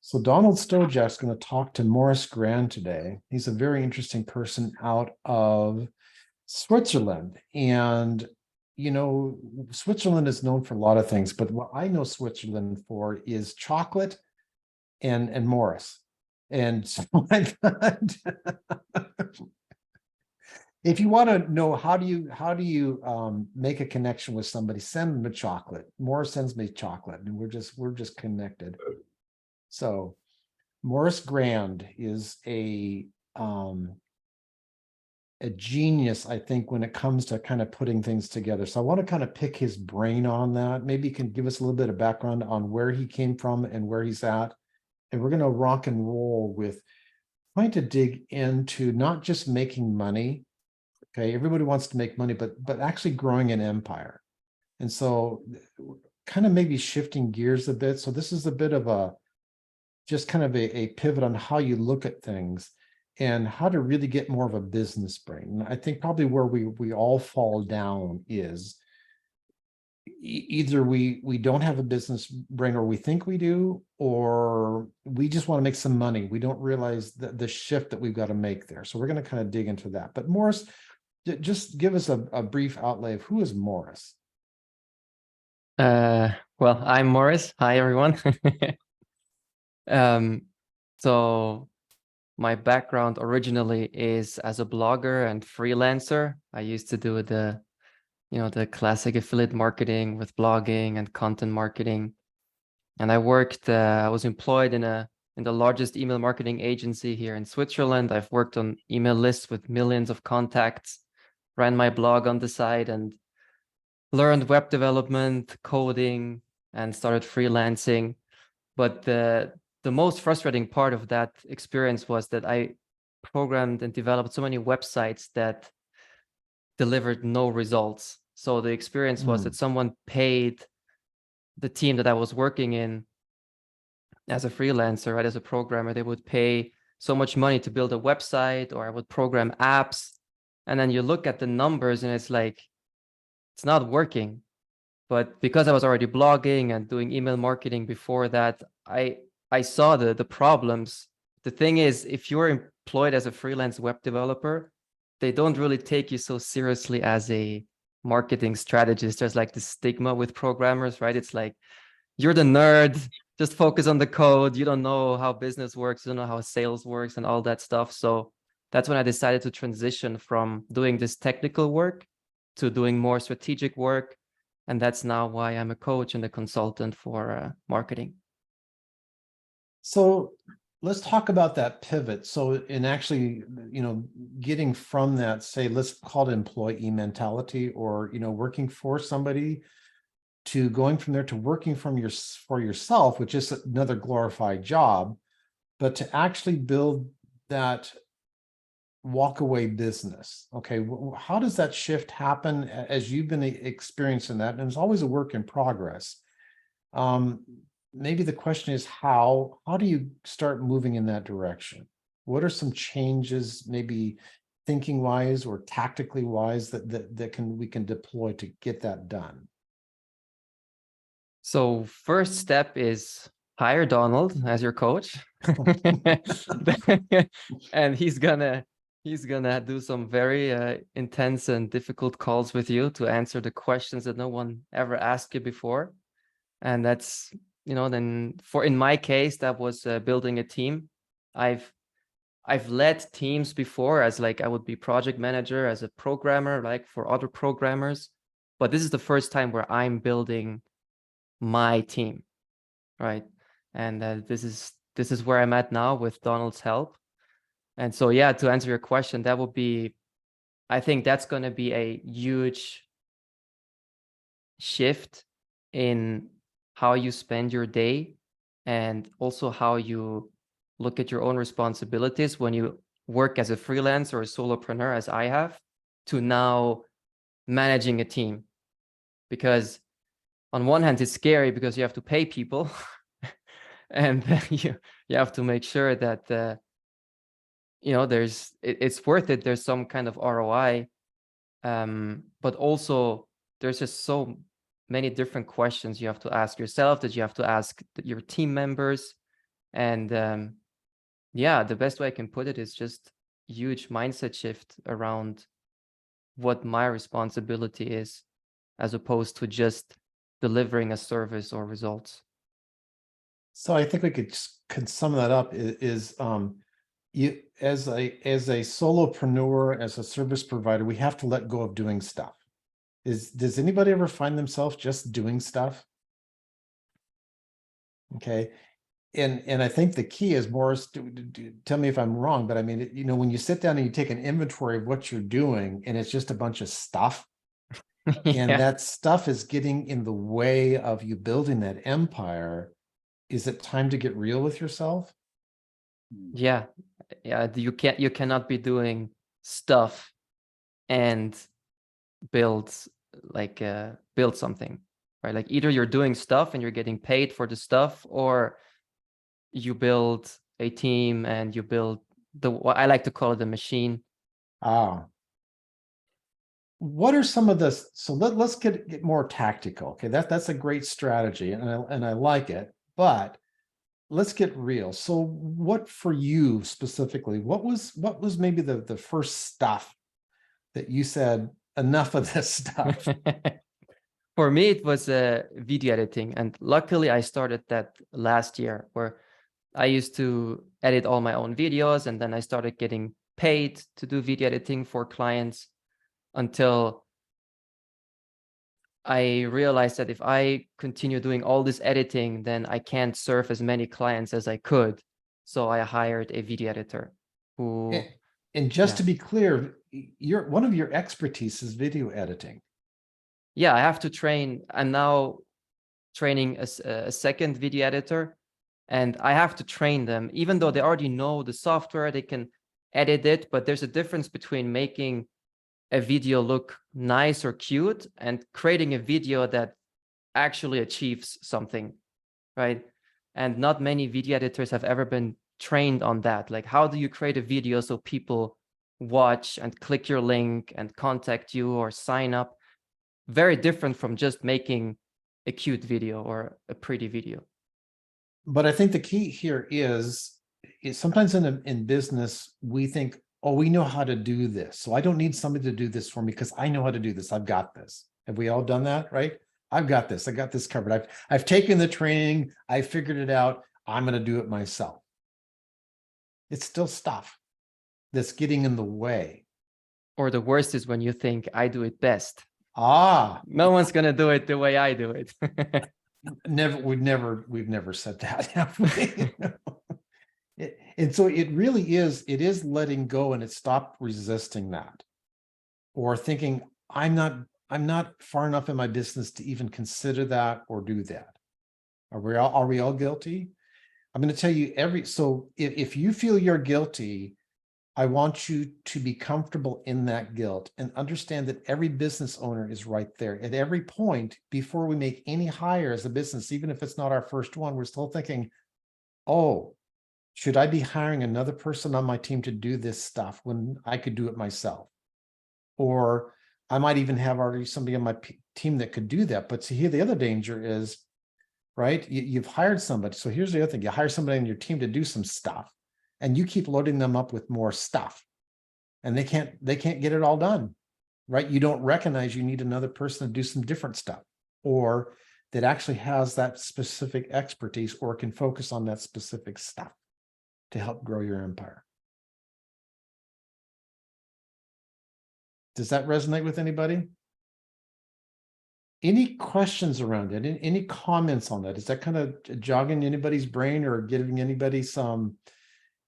So Donald Stojack's going to talk to Morris Grand today. He's a very interesting person out of Switzerland. And, Switzerland is known for a lot of things, but what I know Switzerland for is chocolate and Morris. And so I thought, if you want to know how do you make a connection with somebody, send them a chocolate. Morris sends me chocolate, and we're just connected. So Morris Grand is a genius, I think, when it comes to kind of putting things together. So I want to kind of pick his brain on that. Maybe he can give us a little bit of background on where he came from and where he's at. And we're going to rock and roll with trying to dig into not just making money. Okay, everybody wants to make money, but actually growing an empire. And so kind of maybe shifting gears a bit. So this is a bit of just kind of a pivot on how you look at things and how to really get more of a business brain. And I think probably where we all fall down is either we don't have a business brain, or we think we do, or we just want to make some money. We don't realize the shift that we've got to make there. So we're going to kind of dig into that. But Morris, just give us a brief outlay of who is Morris. Well, I'm Morris. Hi, everyone. So my background originally is as a blogger and freelancer. I used to do the classic affiliate marketing with blogging and content marketing. And I was employed in the largest email marketing agency here in Switzerland. I've worked on email lists with millions of contacts, ran my blog on the side, and learned web development, coding, and started freelancing. But the most frustrating part of that experience was that I programmed and developed so many websites that delivered no results. So the experience was that someone paid the team that I was working in as a freelancer, right, as a programmer. They would pay so much money to build a website, or I would program apps. And then you look at the numbers and it's like, it's not working. But because I was already blogging and doing email marketing before that, I saw the problems. The thing is, if you're employed as a freelance web developer, they don't really take you so seriously as a marketing strategist. There's like this stigma with programmers, right? It's like, you're the nerd, just focus on the code. You don't know how business works, you don't know how sales works and all that stuff. So that's when I decided to transition from doing this technical work to doing more strategic work. And that's now why I'm a coach and a consultant for marketing. So let's talk about that pivot. So in actually, getting from that, say, let's call it employee mentality, or, working for somebody, to going from there to working for yourself, which is another glorified job, but to actually build that walk-away business. Okay, how does that shift happen as you've been experiencing that? And it's always a work in progress. Maybe the question is how do you start moving in that direction? What are some changes, maybe thinking wise or tactically wise, that we can deploy to get that done? So first step is hire Donald as your coach. And he's gonna do some very intense and difficult calls with you to answer the questions that no one ever asked you before. And that's, then in my case, that was building a team. I've led teams before as like, I would be project manager as a programmer, like for other programmers. But this is the first time where I'm building my team, right? And this is where I'm at now with Donald's help. And so, yeah, to answer your question, that would be, I think that's going to be a huge shift in how you spend your day, and also how you look at your own responsibilities when you work as a freelancer or a solopreneur, as I have, to now managing a team. Because on one hand, it's scary because you have to pay people and you have to make sure that it's worth it. There's some kind of ROI, but also there's just so many different questions you have to ask yourself, that you have to ask your team members. And yeah, the best way I can put it is just huge mindset shift around what my responsibility is, as opposed to just delivering a service or results. So I think we could sum that up you as a solopreneur, as a service provider, we have to let go of doing stuff. Does anybody ever find themselves just doing stuff? Okay. And I think the key is, Morris, tell me if I'm wrong, but I mean, you know, when you sit down and you take an inventory of what you're doing and it's just a bunch of stuff, and Yeah. that stuff is getting in the way of you building that empire, is it time to get real with yourself? Yeah. Yeah. You cannot be doing stuff and build build something, right? Like either you're doing stuff and you're getting paid for the stuff, or you build a team and you build what I like to call it the machine. Ah, what are some of the, so let's get more tactical. Okay, that's a great strategy, and I like it, but let's get real. So what for you specifically, what was maybe the first stuff that you said, enough of this stuff? For me, it was video editing. And luckily, I started that last year, where I used to edit all my own videos. And then I started getting paid to do video editing for clients, until I realized that if I continue doing all this editing, then I can't serve as many clients as I could. So I hired a video editor And, who, and just yeah. to be clear, one of your expertise is video editing. Yeah, I have to train. I'm now training a second video editor, and I have to train them, even though they already know the software, they can edit it, but there's a difference between making a video look nice or cute and creating a video that actually achieves something, right? And not many video editors have ever been trained on that. Like, how do you create a video so people watch and click your link and contact you or sign up? Very different from just making a cute video or a pretty video. But I think the key here is sometimes in business, we think, oh, we know how to do this, so I don't need somebody to do this for me because I know how to do this. I've got this. Have we all done that, right? I've got this. I got this covered. I've taken the training. I figured it out. I'm going to do it myself. It's still stuff that's getting in the way. Or the worst is when you think, I do it best. Ah, No one's going to do it the way I do it. we've never said that, have we? And so it really is, it is letting go, and it's stopped resisting that, or thinking, I'm not far enough in my business to even consider that or do that. Are we all guilty? I'm going to tell you so if you feel you're guilty, I want you to be comfortable in that guilt and understand that every business owner is right there. At every point, before we make any hire as a business, even if it's not our first one, we're still thinking, oh, should I be hiring another person on my team to do this stuff when I could do it myself? Or I might even have already somebody on my team that could do that. But see, here the other danger is, right? You've hired somebody. So here's the other thing. You hire somebody on your team to do some stuff, and you keep loading them up with more stuff, and they can't get it all done, right? You don't recognize you need another person to do some different stuff, or that actually has that specific expertise or can focus on that specific stuff to help grow your empire. Does that resonate with anybody? Any questions around it? Any comments on that? Is that kind of jogging anybody's brain or giving anybody some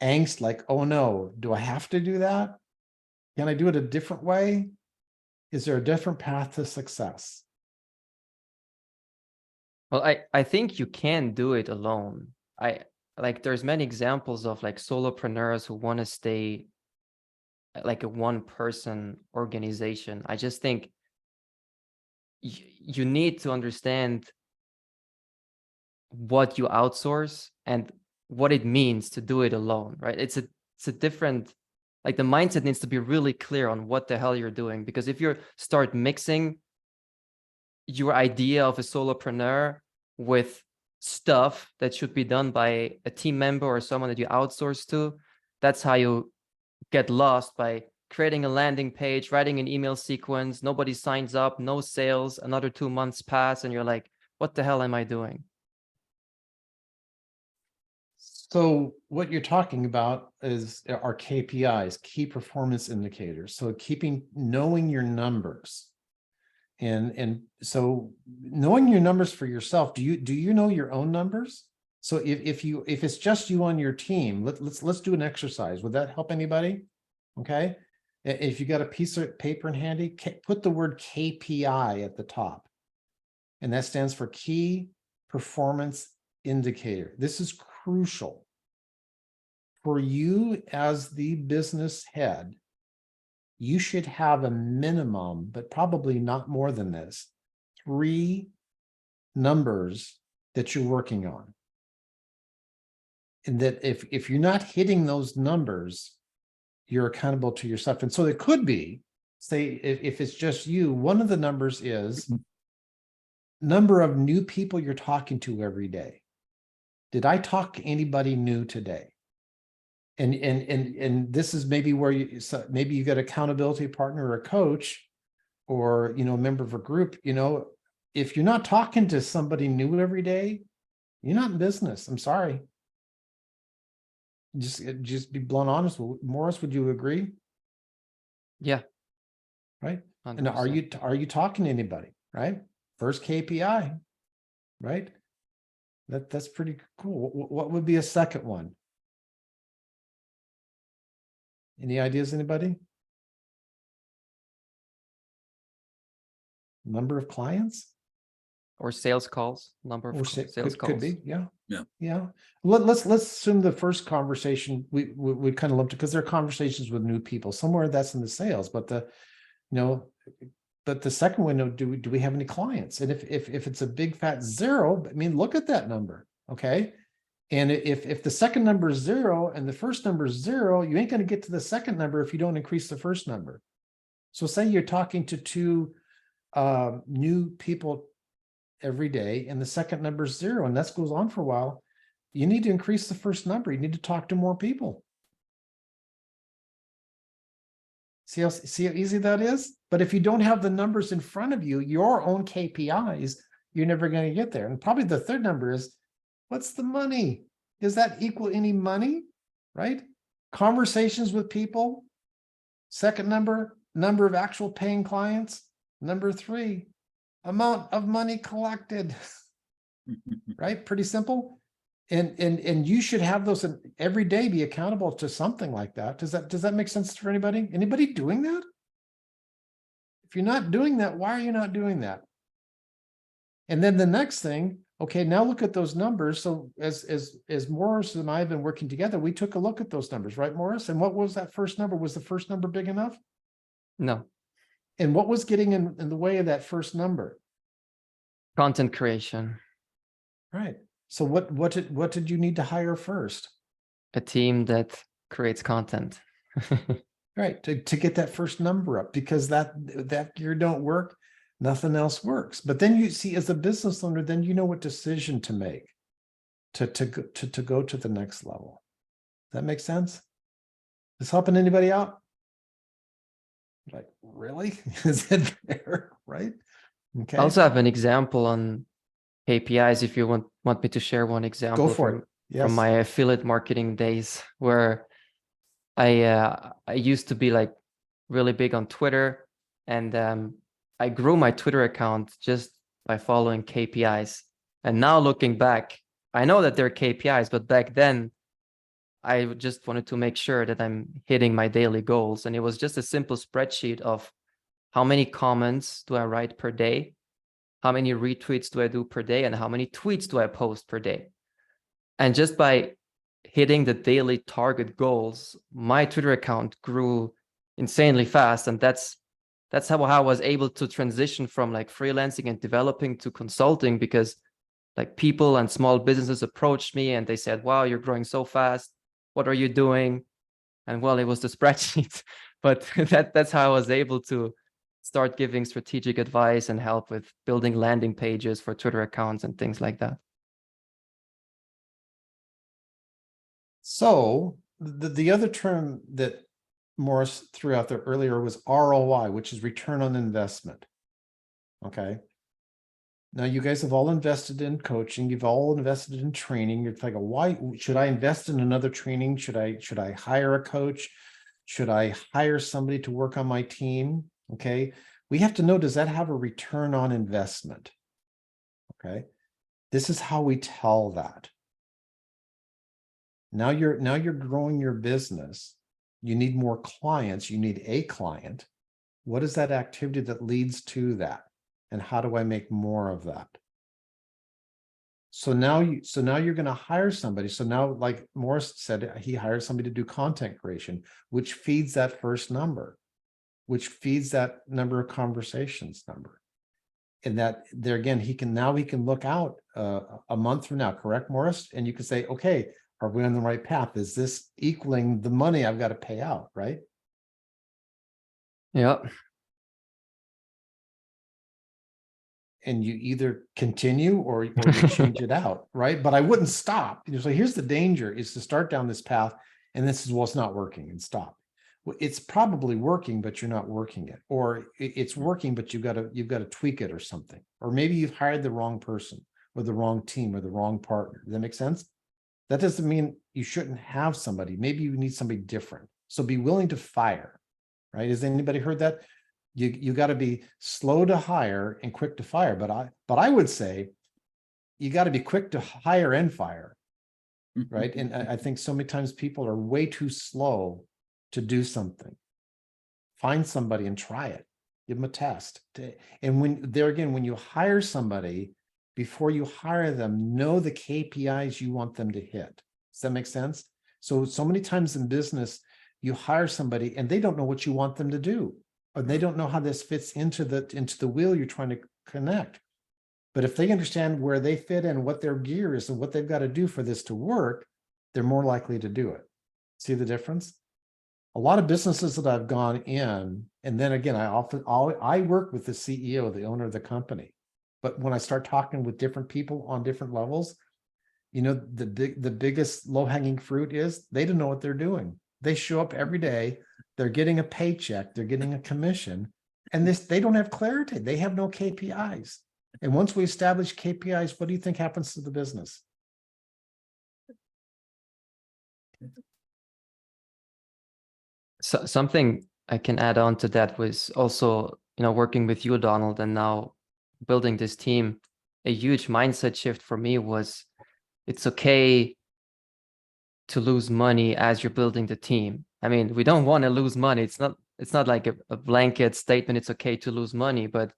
angst, like, oh no, do I have to do that? Can I do it a different way? Is there a different path to success? Well, I think you can do it alone. There's many examples of like solopreneurs who want to stay like a one person organization. I just think you need to understand what you outsource and what it means to do it alone, right? It's a different, like the mindset needs to be really clear on what the hell you're doing. Because if you start mixing your idea of a solopreneur with stuff that should be done by a team member or someone that you outsource to. That's how you get lost, by creating a landing page, writing an email sequence, nobody signs up, no sales, another 2 months pass, and you're like, what the hell am I doing? So what you're talking about is our KPIs, key performance indicators. So knowing your numbers. And so knowing your numbers for yourself, do you know your own numbers? So if it's just you on your team, let's do an exercise. Would that help anybody? Okay. If you got a piece of paper in handy, put the word KPI at the top. And that stands for key performance indicator. This is crucial for you as the business head. You should have a minimum, but probably not more than this, 3 numbers that you're working on. And that if you're not hitting those numbers, you're accountable to yourself. And so it could be, say, if it's just you, one of the numbers is number of new people you're talking to every day. Did I talk to anybody new today? And this is maybe where maybe you got an accountability partner or a coach, or a member of a group. If you're not talking to somebody new every day, you're not in business. I'm sorry. Just be blunt honest. Morris, would you agree? Yeah. Right. 100%. And are you talking to anybody? Right. First KPI. Right. That's pretty cool. What would be a second one? Any ideas, anybody? Number of clients? Or sales calls, number of sales calls. Could be, yeah. Yeah. Let's assume the first conversation we kind of lumped it because there are conversations with new people. Somewhere that's in the sales, but the second one, do we have any clients? And if it's a big fat 0, I mean, look at that number, okay? And if the second number is 0 and the first number is 0, you ain't going to get to the second number if you don't increase the first number. So say you're talking to 2 new people every day and the second number is 0, and that goes on for a while. You need to increase the first number. You need to talk to more people. See how easy that is? But if you don't have the numbers in front of you, your own KPIs, you're never going to get there. And probably the third number is, what's the money? Does that equal any money? Right? Conversations with people. Second number of actual paying clients. Number 3, amount of money collected. Right? Pretty simple. And you should have those every day, be accountable to something like that. Does that make sense for anybody? Anybody doing that? If you're not doing that, why are you not doing that? And then the next thing, okay, now look at those numbers. So as Morris and I have been working together, we took a look at those numbers, right, Morris? And what was that first number? Was the first number big enough? No. And what was getting in the way of that first number? Content creation. Right. So what did you need to hire first? A team that creates content. Right. To get that first number up, because that gear don't work, nothing else works. But then you see, as a business owner, then you know what decision to make to go to the next level. Does that make sense? Is helping anybody out? Like, really? Is it there? Right. Okay. I also have an example on KPIs if you want me to share one example. Go for it. Yes. From my affiliate marketing days, where I used to be like really big on Twitter, and I grew my Twitter account just by following KPIs. And now looking back, I know that they're KPIs, but back then I just wanted to make sure that I'm hitting my daily goals. And it was just a simple spreadsheet of how many comments do I write per day, how many retweets do I do per day, and how many tweets do I post per day. And just by hitting the daily target goals, my Twitter account grew insanely fast. And that's how I was able to transition from like freelancing and developing to consulting, because like people and small businesses approached me and they said, wow, you're growing so fast. What are you doing? And well, it was the spreadsheet, but that's how I was able to start giving strategic advice and help with building landing pages for Twitter accounts and things like that. So the other term that Morris threw out there earlier was ROI, which is return on investment. Okay. Now you guys have all invested in coaching, you've all invested in training. You're like, why should I invest in another training? Should I hire a coach? Should I hire somebody to work on my team? Okay. We have to know, does that have a return on investment? Okay. This is how we tell that. Now you're growing your business. You need more clients. You need a client. What is that activity that leads to that? And how do I make more of that? So now you're going to hire somebody. So now, like Morris said, he hired somebody to do content creation, which feeds that first number, which feeds that number of conversations number. And that there again, he can look out a month from now, correct, Morris? And you can say, okay, are we on the right path? Is this equaling the money I've got to pay out, right? Yeah. And you either continue or you change it out, right? But I wouldn't stop. So here's the danger, is to start down this path and this is, well, it's not working, and stop. Well, it's probably working, but you're not working it, or it's working, but you've got to tweak it or something. Or maybe you've hired the wrong person or the wrong team or the wrong partner. Does that make sense? That doesn't mean you shouldn't have somebody. Maybe you need somebody different. So be willing to fire, right? Has anybody heard that? You got to be slow to hire and quick to fire. But I would say you got to be quick to hire and fire, right? And I think so many times people are way too slow to do something. Find somebody and try it. Give them a test. And when you hire somebody, before you hire them, know the KPIs you want them to hit. Does that make sense? So many times in business, you hire somebody and they don't know what you want them to do. Or they don't know how this fits into the wheel you're trying to connect. But if they understand where they fit in, what their gear is, and what they've got to do for this to work, they're more likely to do it. See the difference? A lot of businesses that I've gone in, and then again, I work with the CEO, the owner of the company. But when I start talking with different people on different levels, the biggest low-hanging fruit is they don't know what they're doing. They show up every day, they're getting a paycheck, they're getting a commission, and they don't have clarity. They have no KPIs. And once we establish KPIs, what do you think happens to the business? So something I can add on to that was also, working with you, Donald, and now building this team. A huge mindset shift for me was, it's okay to lose money as you're building the team. I mean, we don't want to lose money. It's not like a blanket statement. It's okay to lose money, but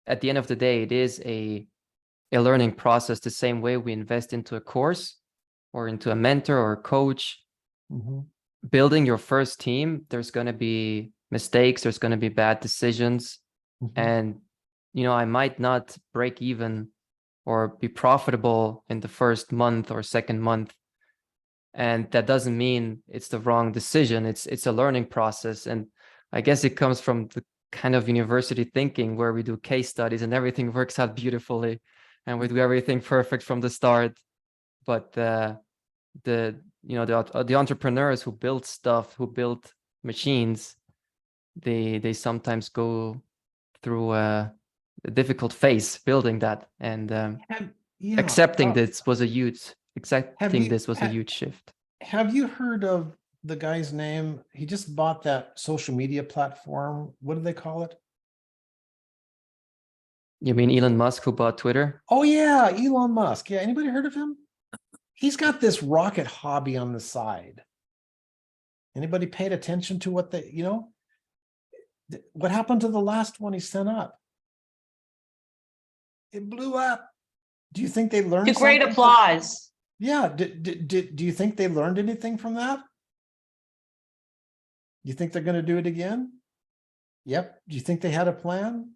at the end of the day, it is a learning process, the same way we invest into a course or into a mentor or a coach. Mm-hmm. Building your first team, there's going to be mistakes, there's going to be bad decisions. Mm-hmm. And, I might not break even or be profitable in the first month or second month. And that doesn't mean it's the wrong decision. It's a learning process. And I guess it comes from the kind of university thinking where we do case studies and everything works out beautifully and we do everything perfect from the start. But the entrepreneurs who build stuff, who build machines, they sometimes go through a difficult phase building that, and accepting this was a huge shift. Have you heard of the guy's name? He just bought that social media platform. What do they call it? You mean Elon Musk, who bought Twitter? Oh yeah, Elon Musk. Yeah, anybody heard of him? He's got this rocket hobby on the side. Anybody paid attention to what what happened to the last one he sent up? It blew up. Do you think they learned to great applause? Yeah. Do you think they learned anything from that? You think they're going to do it again? Yep. Do you think they had a plan?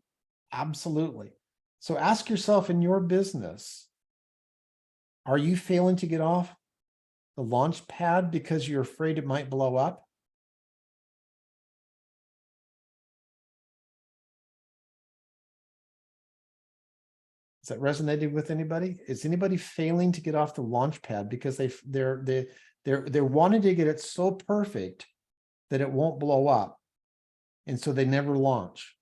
Absolutely. So ask yourself, in your business, are you failing to get off the launch pad because you're afraid it might blow up? Is that resonating with anybody? Is anybody failing to get off the launch pad because they're They're wanting to get it so perfect that it won't blow up. And so they never launch.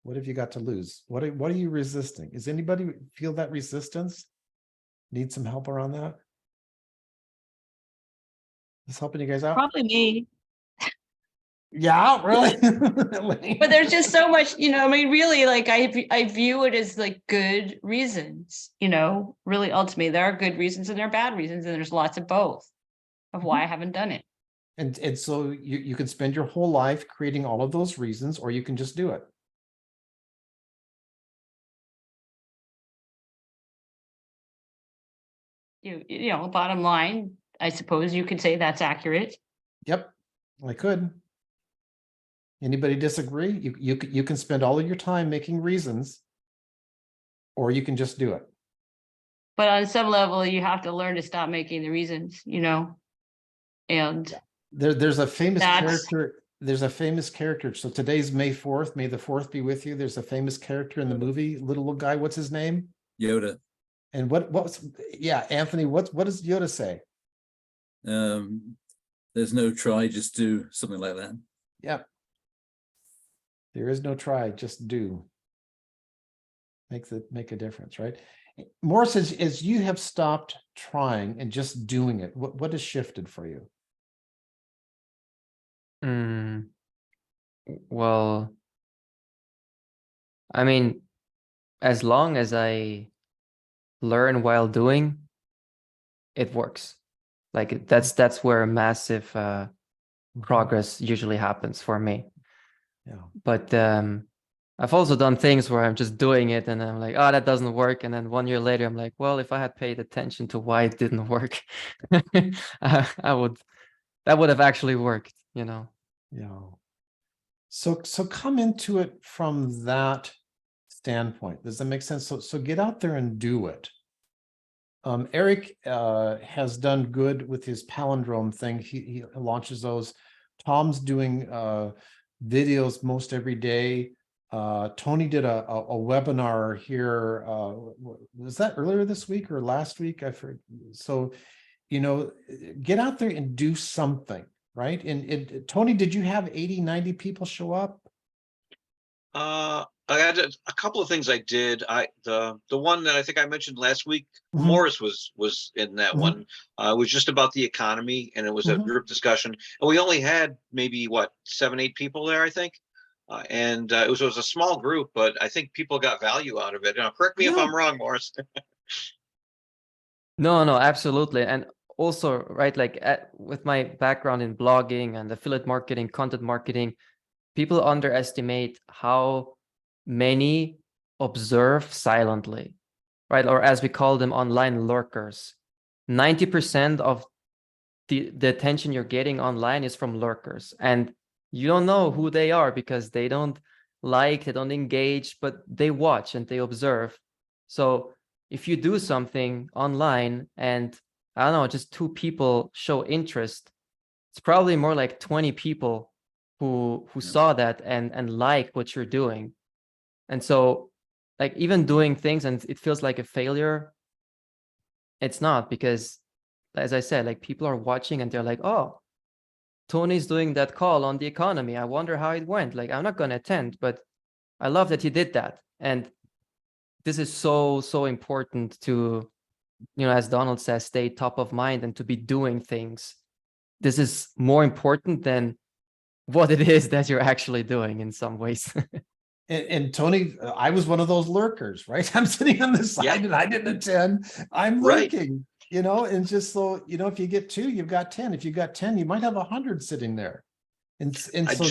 What have you got to lose? What are you resisting? Is anybody feel that resistance? Need some help around that? Is helping you guys out? Probably me. Yeah, really? But there's just so much, I mean, really, like I view it as like good reasons, really ultimately there are good reasons and there are bad reasons, and there's lots of both of why I haven't done it. And so you can spend your whole life creating all of those reasons, or you can just do it. Bottom line, I suppose you could say that's accurate. Yep, I could. Anybody disagree? You can spend all of your time making reasons, or you can just do it. But on some level, you have to learn to stop making the reasons, and There's a famous That's- character. There's a famous character. So today's May 4th. May the 4th be with you. There's a famous character in the movie, little guy. What's his name? Yoda. And what's yeah, Anthony, what does Yoda say? There's no try, just do something like that. Yep. There is no try, just do. Make a difference, right? Morris, as you have stopped trying and just doing it, what has shifted for you? Well, I mean, as long as I learn while doing, it works. Like that's where massive progress usually happens for me. Yeah. But I've also done things where I'm just doing it and I'm like, oh, that doesn't work. And then 1 year later, I'm like, well, if I had paid attention to why it didn't work, that would have actually worked, Yeah. So come into it from that standpoint. Does that make sense? So get out there and do it. Eric has done good with his palindrome thing. He launches those. Tom's doing videos most every day. Tony did a webinar here. Was that earlier this week or last week? I forget. So, get out there and do something, right? And Tony, did you have 80, 90 people show up? I had a couple of things I did. The one that I think I mentioned last week, Mhm. Morris was in that Mhm. one. It was just about the economy, and it was a Mhm. group discussion. And we only had maybe 7, 8 people there, I think. And it was a small group, but I think people got value out of it. Correct me if Yeah. I'm wrong, Morris. No, absolutely. And also, right, like with my background in blogging and affiliate marketing, content marketing, people underestimate how many observe silently, right? Or as we call them online, lurkers. 90% of the attention you're getting online is from lurkers. And you don't know who they are because they don't like, they don't engage, but they watch and they observe. So if you do something online and I don't know, just 2 people show interest, it's probably more like 20 people who saw that and like what you're doing. And so like even doing things and it feels like a failure, it's not, because as I said, like people are watching and they're like, oh, Tony's doing that call on the economy. I wonder how it went. Like, I'm not going to attend, but I love that he did that. And this is so important to, as Donald says, stay top of mind and to be doing things. This is more important than what it is that you're actually doing in some ways. And Tony, I was one of those lurkers, right? I'm sitting on the side Yeah. and I didn't attend. I'm Right. lurking, and just so, if you get 2, you've got 10. If you got 10, you might have 100 sitting there. And I so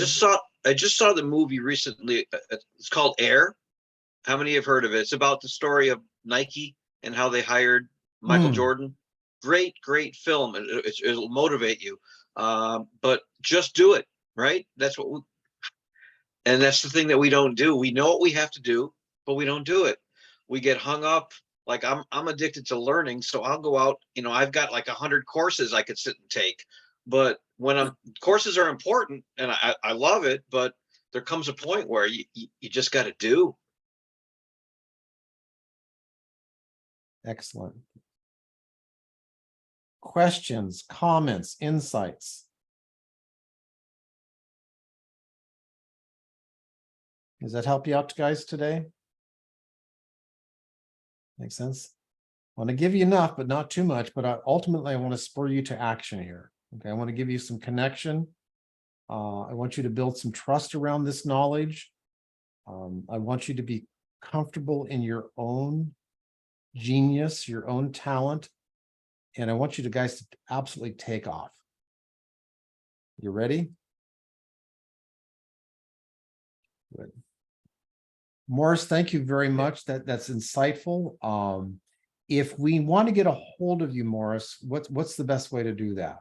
just saw the movie recently. It's called Air. How many have heard of it? It's about the story of Nike and how they hired Michael Jordan. Great film. It'll motivate you. But just do it, right? And that's the thing that we don't do. We know what we have to do, but we don't do it. We get hung up. Like I'm addicted to learning, so I'll go out. I've got like 100 courses I could sit and take. But when courses are important, and I love it, but there comes a point where you just got to do. Excellent. Questions, comments, insights? Does that help you out, guys, today? Makes sense? I want to give you enough, but not too much, but ultimately I want to spur you to action here. Okay, I want to give you some connection. I want you to build some trust around this knowledge. I want you to be comfortable in your own genius, your own talent. And I want you to guys to absolutely take off. You ready? Good. Morris, thank you very much. That's insightful. If we want to get a hold of you, Morris, what's the best way to do that?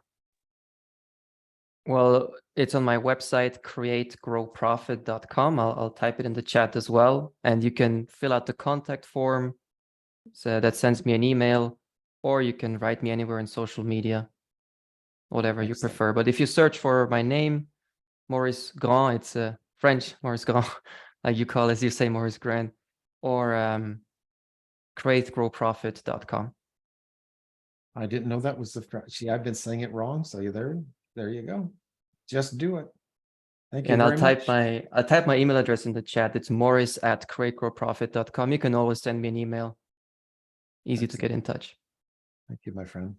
Well, it's on my website, creategrowprofit.com. I'll type it in the chat as well. And you can fill out the contact form. So that sends me an email, or you can write me anywhere in social media, whatever you Excellent. prefer. But if you search for my name, Maurice Grand, it's French Maurice Grand, like you call it, as you say, Maurice Grand, or creategrowprofit.com. I didn't know that was the, see, I've been saying it wrong. So there you go. Just do it. Thank you And very much. I'll type my email address in the chat. It's maurice@creategrowprofit.com. You can always send me an email. Easy to get in touch. Thank you, my friend.